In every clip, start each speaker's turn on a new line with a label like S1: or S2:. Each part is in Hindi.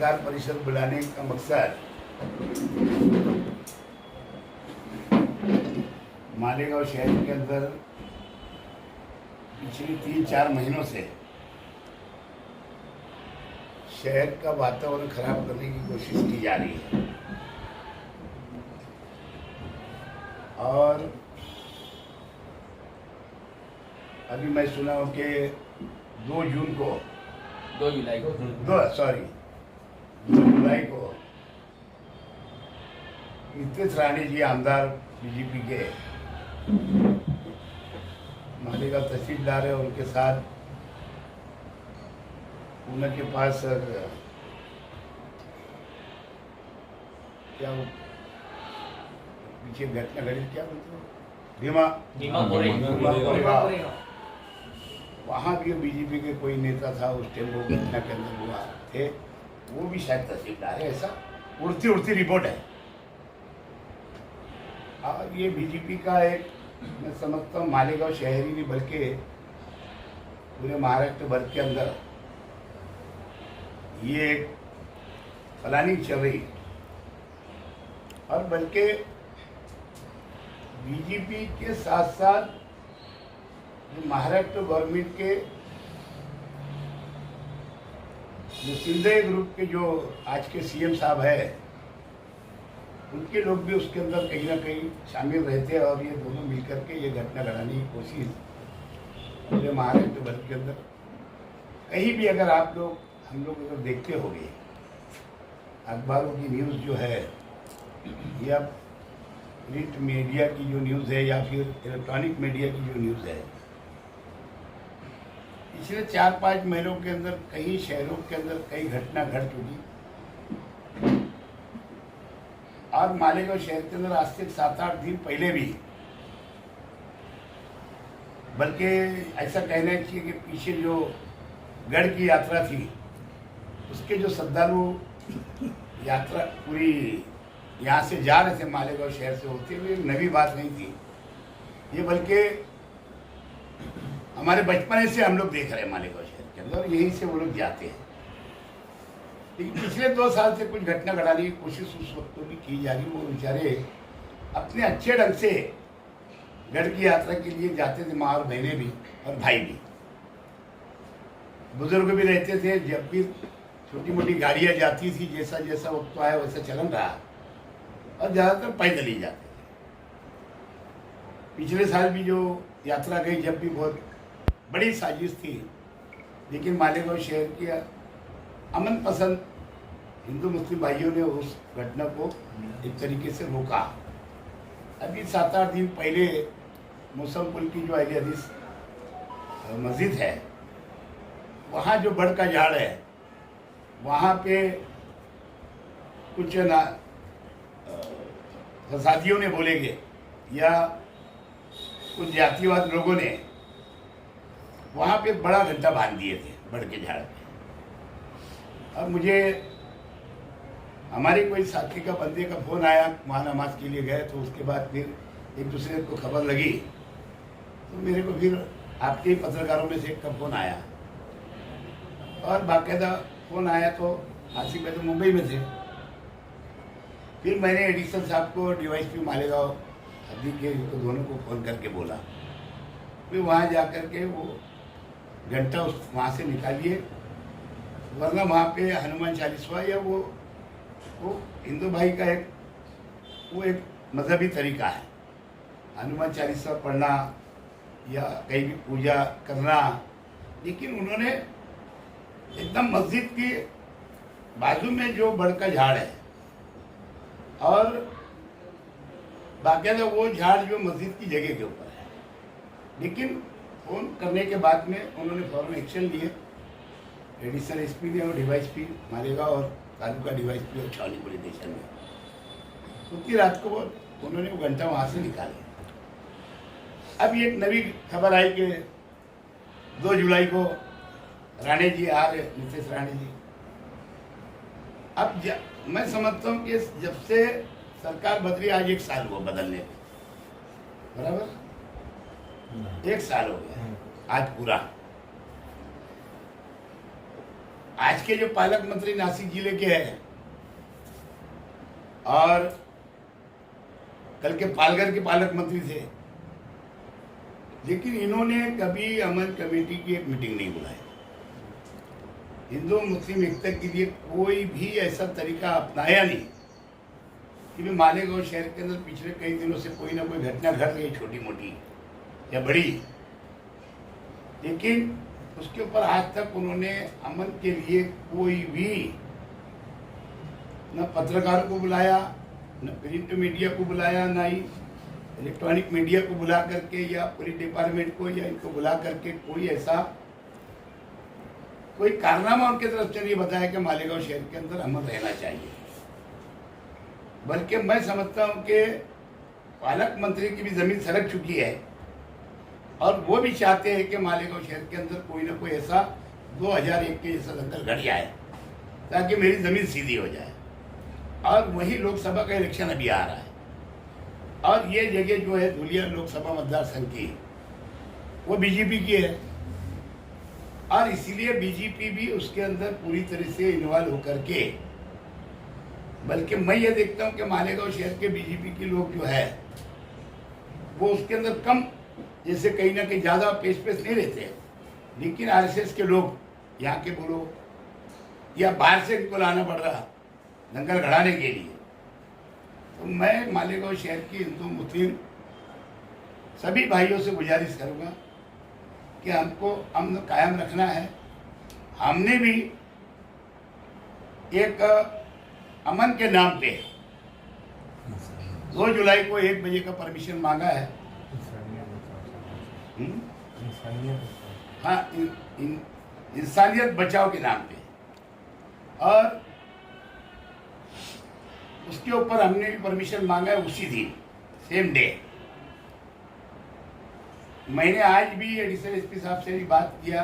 S1: पत्रकार परिषद बुलाने का मकसद मालेगांव शहर के अंदर पिछले 3-4 महीनों से शहर का वातावरण खराब करने की कोशिश की जा रही है। और अभी मैं सुना हूँ कि 2 जुलाई को नीतीश राणे जी आमदार बीजेपी के मालेगांव तहसीलदार है, उनके साथ पुणे के पास क्या वो पीछे घटना घटी, क्या बोलते हो, भीमा वहाँ भी बीजेपी के कोई नेता था उस टाइम, वो घटना के अंदर हुआ थे, वो भी शायद तहसीलदार है, ऐसा उड़ती रिपोर्ट है। और ये बीजेपी का एक, मैं समझता हूँ मालेगांव शहर ही नहीं बल्कि पूरे महाराष्ट्र भर के अंदर ये एक प्लानिंग चल रही। और बल्कि बीजेपी के साथ साथ जो महाराष्ट्र गवर्नमेंट के जो शिंदे ग्रुप के जो आज के सीएम साहब है, उनके लोग भी उसके अंदर कहीं ना कहीं शामिल रहते हैं। और ये दोनों मिलकर के ये घटना घटाने की कोशिश पूरे महाराष्ट्र भर के अंदर कहीं भी, अगर आप लोग हम लोग अगर देखते होंगे अखबारों की न्यूज़ जो है या प्रिंट मीडिया की जो न्यूज़ है या फिर इलेक्ट्रॉनिक मीडिया की जो न्यूज़ है, पिछले 4-5 महीनों के अंदर कई शहरों के अंदर कई घटना घट चुकी। और मालेगांव शहर के अंदर आज से 7-8 दिन पहले भी, बल्कि ऐसा कहना चाहिए कि पीछे जो गढ़ की यात्रा थी उसके जो श्रद्धालु यात्रा पूरी यहाँ से जा रहे थे मालेगांव शहर से होते हुए, नई बात नहीं थी ये, बल्कि हमारे बचपन से हम लोग देख रहे हैं मालेगांव शहर के अंदर, यहीं से वो लोग जाते हैं। लेकिन पिछले 2 साल से कुछ घटना घटाने की कोशिश उस वक्त तो भी की जा रही। वो बेचारे अपने अच्छे ढंग से गढ़ की यात्रा के लिए जाते थे, माँ और बहनें भी और भाई भी, बुजुर्ग भी रहते थे। जब भी छोटी मोटी गाड़ियाँ जाती थी, जैसा जैसा वक्त आया वैसा चलन रहा, और ज़्यादातर पैदल ही जाते थे। पिछले साल भी जो यात्रा गई, जब भी बहुत बड़ी साजिश थी, लेकिन मालेगांव शहर की अमन पसंद हिंदू मुस्लिम भाइयों ने उस घटना को एक तरीके से रोका। अभी 7-8 दिन पहले मौसम पुल की जो अली हदीस मस्जिद है, वहाँ जो बड़ का झाड़ है, वहाँ पे कुछ ना फसादियों ने बोलेंगे या कुछ जातिवाद लोगों ने वहाँ पे बड़ा घंटा बांध दिए थे बड़ के झाड़ पे। अब मुझे हमारे कोई साथी का बंदे का फ़ोन आया, वहाँ नमाज के लिए गए, तो उसके बाद फिर एक दूसरे को खबर लगी, तो मेरे को फिर आपके ही पत्रकारों में से एक का फ़ोन आया, और बाकायदा फ़ोन आया तो आसिफ भाई तो मुंबई में थे। फिर मैंने एडिशन साहब को, डीवाईएसपी मालेगांव हद्दी के, तो दोनों को फ़ोन करके बोला, फिर वहाँ जा कर के वो घंटा उस वहाँ से निकालिए, वरना वहाँ पे हनुमान चालीसा या वो हिंदू भाई का एक मजहबी तरीका है, हनुमान चालीसा पढ़ना या कहीं भी पूजा करना। लेकिन उन्होंने एकदम मस्जिद की बाजू में जो बड़ का झाड़ है, और बाकायदा वो झाड़ जो मस्जिद की जगह के ऊपर है, लेकिन फ़ोन करने के बाद में उन्होंने फौरन एक्शन लिए। एडिशनल एसपी ने और डीवाईएसपी मालेगांव और तालुका डीवाईएसपी और छावनी पुलिस स्टेशन में उतनी रात को उन्होंने वो घंटा वहाँ से निकाले। अब एक नई खबर आई कि 2 जुलाई को राणे जी आ रहे, नीतीश राणे जी। अब मैं समझता हूँ कि जब से सरकार बदली, आज 1 साल हुआ बदलने में, बराबर 1 साल हो गया आज पूरा। आज के जो पालक मंत्री नासिक जिले के हैं और कल के पालघर के पालक मंत्री थे, लेकिन इन्होंने कभी अमन कमेटी की एक मीटिंग नहीं बुलाई। हिंदू मुस्लिम एकता के लिए कोई भी ऐसा तरीका अपनाया नहीं कि भी मालेगांव शहर के अंदर पिछले कई दिनों से कोई ना कोई घटना घट रही, छोटी मोटी या बड़ी, लेकिन उसके ऊपर आज तक उन्होंने अमन के लिए कोई भी न पत्रकारों को बुलाया, न प्रिंट मीडिया को बुलाया, ना ही इलेक्ट्रॉनिक मीडिया को बुला करके या पुलिस डिपार्टमेंट को या इनको बुला करके कोई ऐसा कोई कारनामा उनके तरफ से नहीं बताया कि मालेगांव शहर के अंदर अमन रहना चाहिए। बल्कि मैं समझता हूं कि पालक मंत्री की भी जमीन सरक चुकी है और वो भी चाहते हैं कि मालेगांव शहर के अंदर कोई ना कोई ऐसा 2001 के जैसा दंगल घट जाए ताकि मेरी जमीन सीधी हो जाए। और वही लोकसभा का इलेक्शन अभी आ रहा है और ये जगह जो है धुलिया लोकसभा मतदार संघ की, वो बीजेपी की है और इसीलिए बीजेपी भी उसके अंदर पूरी तरह से इन्वॉल्व होकर के, बल्कि मैं ये देखता हूँ कि मालेगांव शहर के बीजेपी के लोग जो है वो उसके अंदर कम, जैसे कहीं ना कहीं ज़्यादा पेश नहीं रहते, लेकिन आरएसएस के लोग यहाँ के बोलो या बाहर से इनको लाना पड़ रहा दंगल घड़ाने के लिए। तो मैं मालेगांव शहर की हिंदू मुस्लिम सभी भाइयों से गुजारिश करूँगा कि हमको अमन कायम रखना है। हमने भी एक अमन के नाम पे 2 जुलाई को 1 बजे का परमिशन मांगा है। हाँ, इंसानियत बचाओ के नाम पे, और उसके ऊपर हमने भी परमिशन मांगा है उसी दिन, सेम डे। मैंने आज भी एडिशनल एसपी साहब से भी बात किया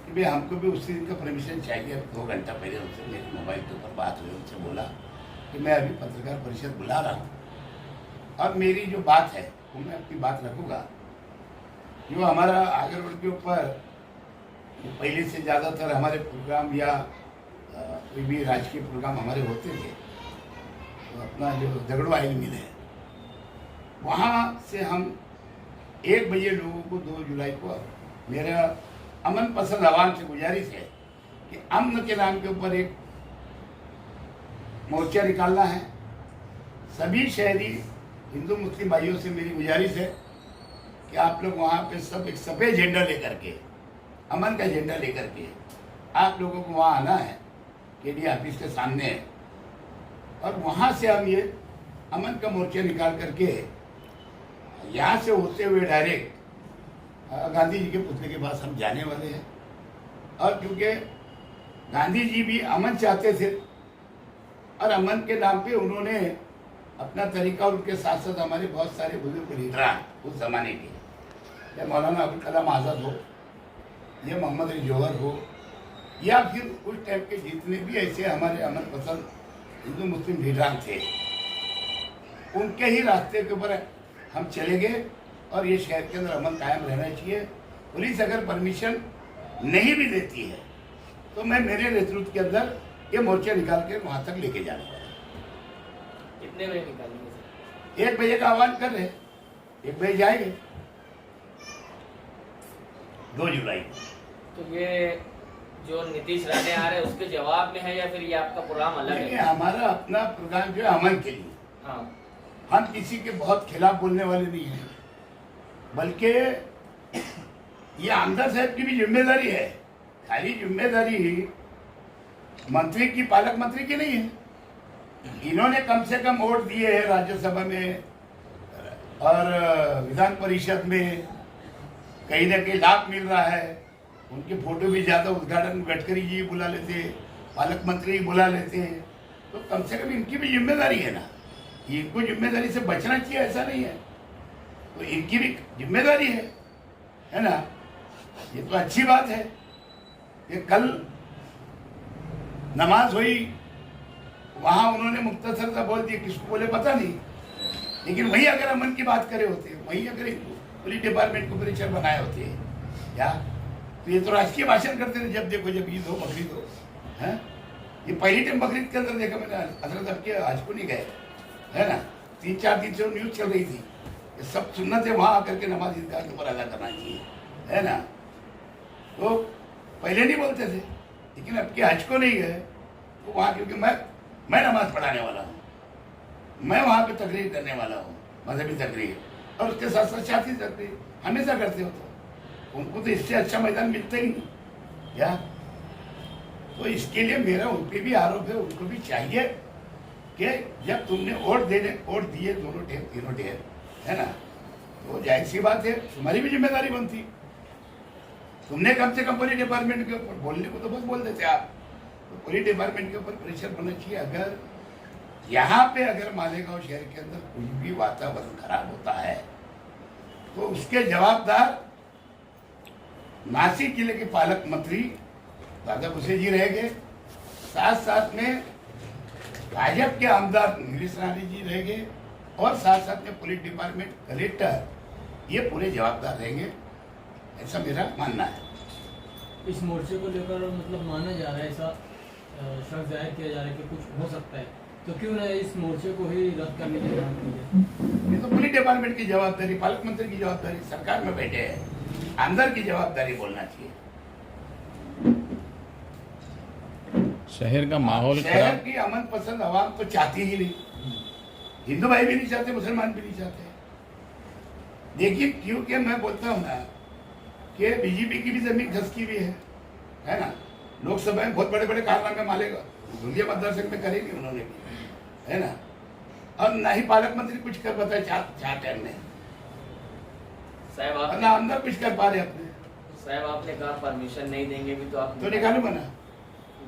S1: कि भाई हमको भी उसी दिन का परमिशन चाहिए। 2 घंटा पहले उनसे मेरे मोबाइल के ऊपर बात हुई, उनसे बोला कि मैं अभी पत्रकार परिषद बुला रहा हूँ और मेरी जो बात है वो मैं अपनी बात रखूँगा। जो हमारा आगरगढ़ के ऊपर पहले से ज़्यादातर हमारे प्रोग्राम या कोई भी राजकीय प्रोग्राम हमारे होते थे, तो अपना जो झगड़ो आयल मिल है वहाँ से हम 1 बजे लोगों को 2 जुलाई को, मेरा अमन पसंद आवाम से गुजारिश है कि अमन के नाम के ऊपर एक मोर्चा निकालना है। सभी शहरी हिंदू मुस्लिम भाइयों से मेरी गुजारिश है कि आप लोग वहाँ पे सब एक सफ़ेद झंडा लेकर के, अमन का झंडा लेकर के आप लोगों को वहाँ आना है, केडी ऑफिस के सामने है, और वहाँ से हम ये अमन का मोर्चा निकाल करके यहाँ से होते हुए डायरेक्ट गांधी जी के पुतले के पास हम जाने वाले हैं। और क्योंकि गांधी जी भी अमन चाहते थे और अमन के नाम पे उन्होंने अपना तरीका, और उनके साथ साथ हमारे बहुत सारे बुजुर्ग लीडर उस जमाने के, या मौलाना अबुल कलाम आज़ाद हो या मोहम्मद अली जौहर हो या फिर उस टाइप के जितने भी ऐसे हमारे अमन पसंद हिंदू मुस्लिम लीडर थे, उनके ही रास्ते के ऊपर हम चले गए और ये शहर के अंदर अमन कायम रहना चाहिए। पुलिस अगर परमिशन नहीं भी देती है तो मैं मेरे नेतृत्व के अंदर ये मोर्चा निकाल के वहाँ तक लेके जाने वाला।
S2: कितने बजे निकालेंगे?
S1: 1 बजे का आह्वान कर रहे, 1 बजे जाएंगे 2 जुलाई।
S2: तो ये जो नीतीश राणे आ रहे हैं उसके जवाब में है या फिर ये आपका प्रोग्राम अलग है?
S1: हमारा अपना प्रोग्राम जो है अमन के लिए।
S2: हाँ,
S1: हम किसी के बहुत खिलाफ बोलने वाले नहीं हैं, बल्कि ये आमदार साहब की भी जिम्मेदारी है। खाली जिम्मेदारी मंत्री की, पालक मंत्री की नहीं है। इन्होंने कम से कम वोट दिए हैं राज्यसभा में और विधान परिषद में, कहीं ना कहीं लाभ मिल रहा है। उनके फोटो भी ज़्यादा उद्घाटन गडकरी जी बुला लेते, पालक मंत्री बुला लेते, तो कम से कम इनकी भी जिम्मेदारी है ना। इनको जिम्मेदारी से बचना चाहिए ऐसा नहीं है, तो इनकी भी जिम्मेदारी है ना। ये तो अच्छी बात है कि कल नमाज हुई, वहाँ उन्होंने मुख्तसर सा बोल दिया, किसको बोले पता नहीं, लेकिन वही अगर अमन की बात करे होते, वही अगर पुलिस डिपार्टमेंट को परिचय बनाए होते या तो ये तो राजकीय भाषण करते थे जब देखो, जब ईद हो बकरीद हो, है। ये पहली टाइम बकरीद के अंदर देखा मैंने, हजरत अब के आज को नहीं गए, है ना। 3-4 दिन से न्यूज चल रही थी, ये सब सुन्नत है वहाँ आकर के नमाज ईदगाह के ऊपर अदा करना चाहिए, है ना। तो पहले नहीं बोलते थे, लेकिन अब के हज को नहीं गए तो वहाँ, क्योंकि मैं नमाज पढ़ाने वाला हूँ, मैं वहाँ पे तकरीर करने वाला हूँ, मजहबी तकरीर, और उसके साथ साथ सियासी तकरीर हमेशा करते हो, तो उनको तो इससे अच्छा मैदान मिलता ही नहीं क्या। तो इसके लिए मेरा उन पर भी आरोप है, उनको भी चाहिए कि जब तुमने वोट दिए दोनों ढेर तीनों ढेर, है ना, तो जाहिर सी बात है तुम्हारी भी जिम्मेदारी बनती। तुमने कम से कम पुलिस डिपार्टमेंट के ऊपर, बोलने को तो बस बोल देते आप, तो पुलिस डिपार्टमेंट के ऊपर प्रेशर बनना चाहिए। अगर यहाँ पे अगर मालेगांव शहर के अंदर कुछ भी वातावरण खराब होता है तो उसके जवाबदार नासिक जिले के पालक मंत्री दादा भुसे जी रहेंगे, साथ साथ में भाजपा के आमदार नीलेश राणे जी रहेंगे, और साथ साथ में पुलिस डिपार्टमेंट कलेक्टर, ये पूरे जवाबदार रहेंगे, ऐसा मेरा मानना है।
S3: इस मोर्चे को लेकर मतलब माना जा रहा है, ऐसा शक जाहिर किया जा रहा है कि कुछ हो सकता है, तो क्यों ना इस मोर्चे को ही रद्द करने की मांग की जाए।
S1: ये तो पुलिस डिपार्टमेंट की जवाबदारी, पालक मंत्री की जवाबदारी, सरकार में बैठे हैं, अंदर की जवाबदारी बोलना चाहिए।
S4: शहर का माहौल
S1: शहर
S4: खराब,
S1: की अमन पसंद आवाम तो चाहती ही नहीं, हिंदू भाई भी नहीं चाहते, मुसलमान भी नहीं चाहते। लेकिन क्योंकि मैं बोलता हूँ ना कि बीजेपी की भी जमीन खसकी हुई है ना। लोकसभा में बहुत बड़े बड़े कारनामे मालेगा धुलिया मतदार संघ में करेंगे उन्होंने भी, है ना। और ना ही पालक मंत्री कुछ कर पाता है 4 टाइम में,
S2: साहब
S1: और
S2: आप
S1: ना अंदर कुछ कर पा रहे अपने।
S2: साहब आपने कहा परमिशन नहीं देंगे भी, तो आप
S1: तो निकालू बना,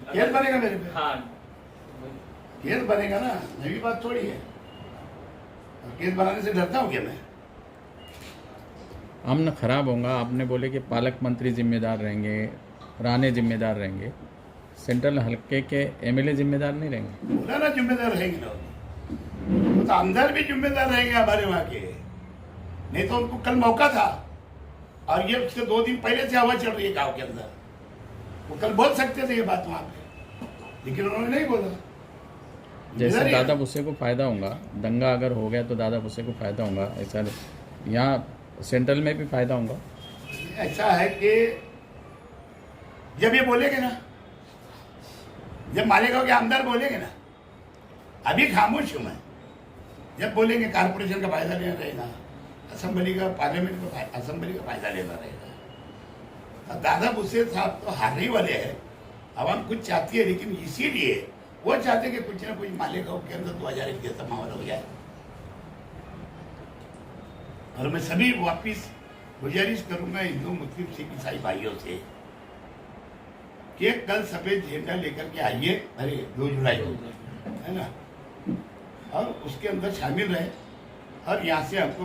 S1: केस बनेगा मेरे पे,
S2: हाँ
S1: केस बनेगा ना, नई बात थोड़ी है। और केस बनाने से डरता हूँ क्या मैं?
S4: अमन खराब होगा। आपने बोले कि पालक मंत्री जिम्मेदार रहेंगे, राणे जिम्मेदार रहेंगे, सेंट्रल हल्के के एमएलए जिम्मेदार नहीं रहेंगे?
S1: बोला ना जिम्मेदार रहेंगे ना, वो तो अंदर भी जिम्मेदार रहेंगे हमारे वहाँ के। नहीं तो उनको कल मौका था, और ये उसके 2 दिन पहले से हवा चल रही है गांव के अंदर, वो कल बोल सकते थे ये बात वहाँ पे, लेकिन उन्होंने नहीं बोला।
S4: जैसे दादा भुसे को फायदा होगा, दंगा अगर हो गया तो दादा भुसे को फायदा होगा, ऐसा यहाँ सेंट्रल में भी फायदा होगा।
S1: ऐसा है कि जब ये बोलेंगे ना, जब मालेगांव के आमदार बोलेंगे ना, अभी खामोश हूं मैं, जब बोलेंगे कारपोरेशन का फायदा लेना रहेगा, असेंबली का, पार्लियामेंट का, असेंबली का फायदा लेना रहेगा। दादा भुसे साहब तो हारने ही वाले हैं, आवाम कुछ चाहती है, लेकिन इसीलिए वो चाहते कि कुछ ना कुछ मालेगांव के अंदर 2001 जैसा माहौल हो जाए। और मैं सभी वापिस गुजारिश करूंगा हिंदू मुस्लिम सिख ईसाई भाइयों से कि कल सफेद झंडा लेकर के आइए, अरे 2 जुलाई को, है ना, और उसके अंदर शामिल रहे, और यहाँ से हमको